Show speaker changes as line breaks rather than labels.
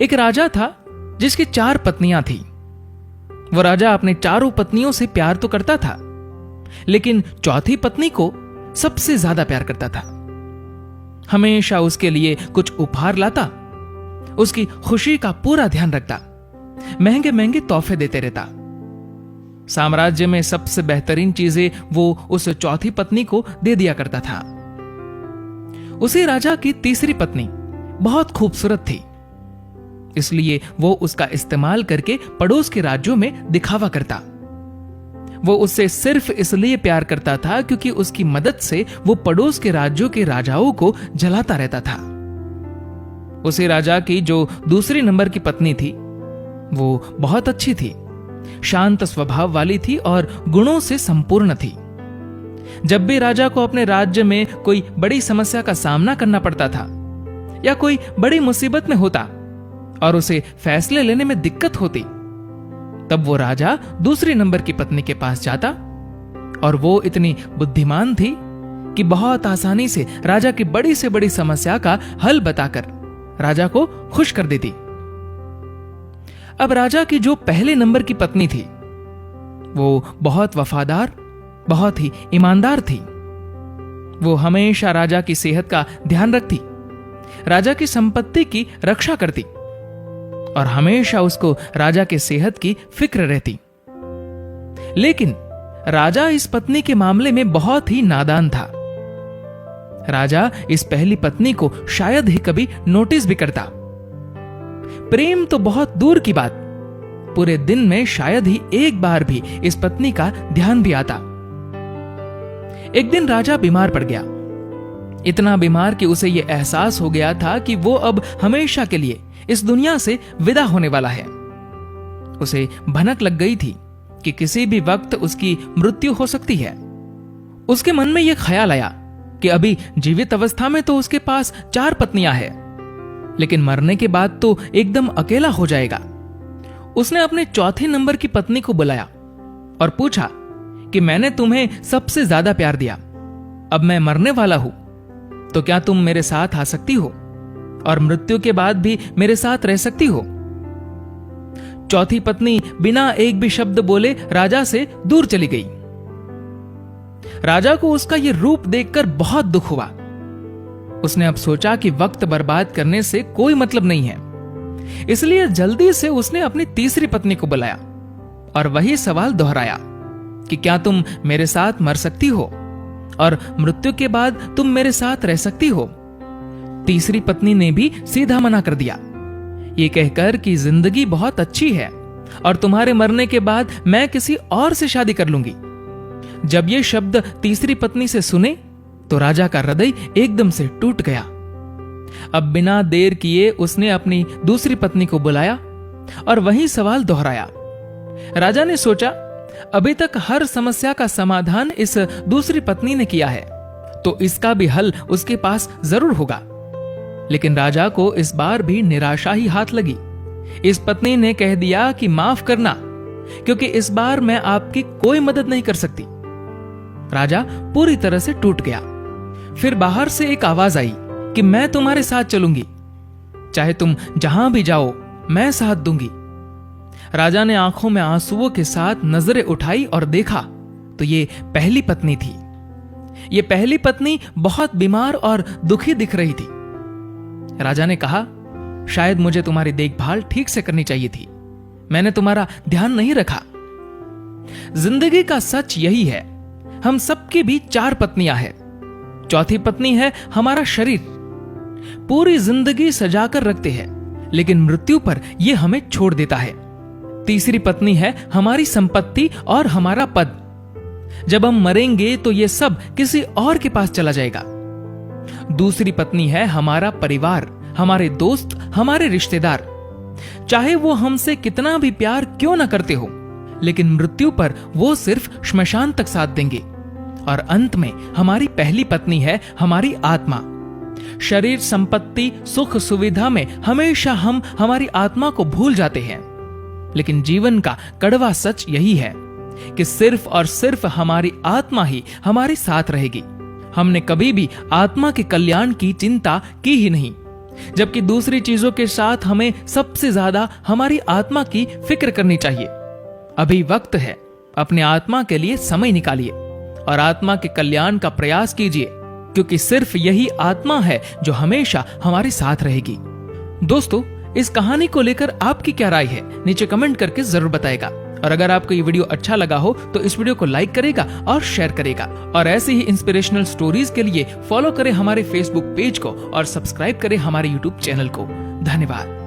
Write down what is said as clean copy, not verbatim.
एक राजा था जिसकी 4 पत्नियां थी। वो राजा अपने चारों पत्नियों से प्यार तो करता था, लेकिन चौथी पत्नी को सबसे ज्यादा प्यार करता था। हमेशा उसके लिए कुछ उपहार लाता, उसकी खुशी का पूरा ध्यान रखता, महंगे महंगे तोहफे देते रहता। साम्राज्य में सबसे बेहतरीन चीजें वो उस चौथी पत्नी को दे दिया करता था। उसी राजा की तीसरी पत्नी बहुत खूबसूरत थी, इसलिए वो उसका इस्तेमाल करके पड़ोस के राज्यों में दिखावा करता। वो उससे सिर्फ इसलिए प्यार करता था क्योंकि उसकी मदद से वो पड़ोस के राज्यों के राजाओं को जलाता रहता था। उसी राजा की जो दूसरी नंबर की पत्नी थी, वो बहुत अच्छी थी, शांत स्वभाव वाली थी और गुणों से संपूर्ण थी। जब भी राजा को अपने राज्य में कोई बड़ी समस्या का सामना करना पड़ता था या कोई बड़ी मुसीबत में होता और उसे फैसले लेने में दिक्कत होती, तब वो राजा दूसरी नंबर की पत्नी के पास जाता और वो इतनी बुद्धिमान थी कि बहुत आसानी से राजा की बड़ी से बड़ी समस्या का हल बताकर राजा को खुश कर देती। अब राजा की जो पहले नंबर की पत्नी थी, वो बहुत वफादार, बहुत ही ईमानदार थी। वो हमेशा राजा की सेहत का ध्यान रखती, राजा की संपत्ति की रक्षा करती और हमेशा उसको राजा के सेहत की फिक्र रहती। लेकिन राजा इस पत्नी के मामले में बहुत ही नादान था। राजा इस पहली पत्नी को शायद ही कभी नोटिस भी करता। प्रेम तो बहुत दूर की बात, पूरे दिन में शायद ही एक बार भी इस पत्नी का ध्यान भी आता। एक दिन राजा बीमार पड़ गया, इतना बीमार कि उसे यह एहसास हो गया था कि वो अब हमेशा के लिए इस दुनिया से विदा होने वाला है। उसे भनक लग गई थी कि किसी भी वक्त उसकी मृत्यु हो सकती है। उसके मन में यह ख्याल आया कि अभी जीवित अवस्था में तो उसके पास 4 पत्नियां हैं, लेकिन मरने के बाद तो एकदम अकेला हो जाएगा। उसने अपने चौथे नंबर की पत्नी को बुलाया और पूछा कि मैंने तुम्हें सबसे ज्यादा प्यार दिया, अब मैं मरने वाला हूं, तो क्या तुम मेरे साथ आ सकती हो और मृत्यु के बाद भी मेरे साथ रह सकती हो? चौथी पत्नी बिना एक भी शब्द बोले राजा से दूर चली गई। राजा को उसका यह रूप देखकर बहुत दुख हुआ। उसने अब सोचा कि वक्त बर्बाद करने से कोई मतलब नहीं है, इसलिए जल्दी से उसने अपनी तीसरी पत्नी को बुलाया और वही सवाल दोहराया कि क्या तुम मेरे साथ मर सकती हो और मृत्यु के बाद तुम मेरे साथ रह सकती हो? तीसरी पत्नी ने भी सीधा मना कर दिया, ये कहकर कि जिंदगी बहुत अच्छी है और तुम्हारे मरने के बाद मैं किसी और से शादी कर लूंगी। जब ये शब्द तीसरी पत्नी से सुने तो राजा का हृदय एकदम से टूट गया। अब बिना देर किए उसने अपनी दूसरी पत्नी को बुलाया और वही सवाल दोहराया। राजा ने सोचा, अभी तक हर समस्या का समाधान इस दूसरी पत्नी ने किया है, तो इसका भी हल उसके पास जरूर होगा। लेकिन राजा को इस बार भी निराशा ही हाथ लगी। इस पत्नी ने कह दिया कि माफ करना, क्योंकि इस बार मैं आपकी कोई मदद नहीं कर सकती। राजा पूरी तरह से टूट गया। फिर बाहर से एक आवाज आई कि मैं तुम्हारे साथ चलूंगी, चाहे तुम जहां भी जाओ मैं साथ दूंगी। राजा ने आंखों में आंसुओं के साथ नजरें उठाई और देखा तो ये पहली पत्नी थी। ये पहली पत्नी बहुत बीमार और दुखी दिख रही थी। राजा ने कहा, शायद मुझे तुम्हारी देखभाल ठीक से करनी चाहिए थी, मैंने तुम्हारा ध्यान नहीं रखा। जिंदगी का सच यही है, हम सबकी भी 4 पत्नियां हैं। चौथी पत्नी है हमारा शरीर। पूरी जिंदगी सजाकर रखते हैं, लेकिन मृत्यु पर यह हमें छोड़ देता है। तीसरी पत्नी है हमारी संपत्ति और हमारा पद। जब हम मरेंगे तो यह सब किसी और के पास चला जाएगा। दूसरी पत्नी है हमारा परिवार, हमारे दोस्त, हमारे रिश्तेदार। चाहे वो हमसे कितना भी प्यार क्यों ना करते हो, लेकिन मृत्यु पर वो सिर्फ श्मशान तक साथ देंगे। और अंत में हमारी पहली पत्नी है हमारी आत्मा। शरीर, संपत्ति, सुख सुविधा में हमेशा हम हमारी आत्मा को भूल जाते हैं, लेकिन जीवन का कड़वा सच यही है कि सिर्फ और सिर्फ हमारी आत्मा ही हमारे साथ रहेगी। हमने कभी भी आत्मा के कल्याण की चिंता की ही नहीं, जबकि दूसरी चीजों के साथ हमें सबसे ज्यादा हमारी आत्मा की फिक्र करनी चाहिए। अभी वक्त है, अपने आत्मा के लिए समय निकालिए और आत्मा के कल्याण का प्रयास कीजिए, क्योंकि सिर्फ यही आत्मा है जो हमेशा हमारे साथ रहेगी। दोस्तों, इस कहानी को लेकर आपकी क्या राय है, नीचे कमेंट करके जरूर बताएगा। और अगर आपको ये वीडियो अच्छा लगा हो तो इस वीडियो को लाइक करेगा और शेयर करेगा। और ऐसे ही इंस्पिरेशनल स्टोरीज के लिए फॉलो करें हमारे फेसबुक पेज को और सब्सक्राइब करें हमारे यूट्यूब चैनल को। धन्यवाद।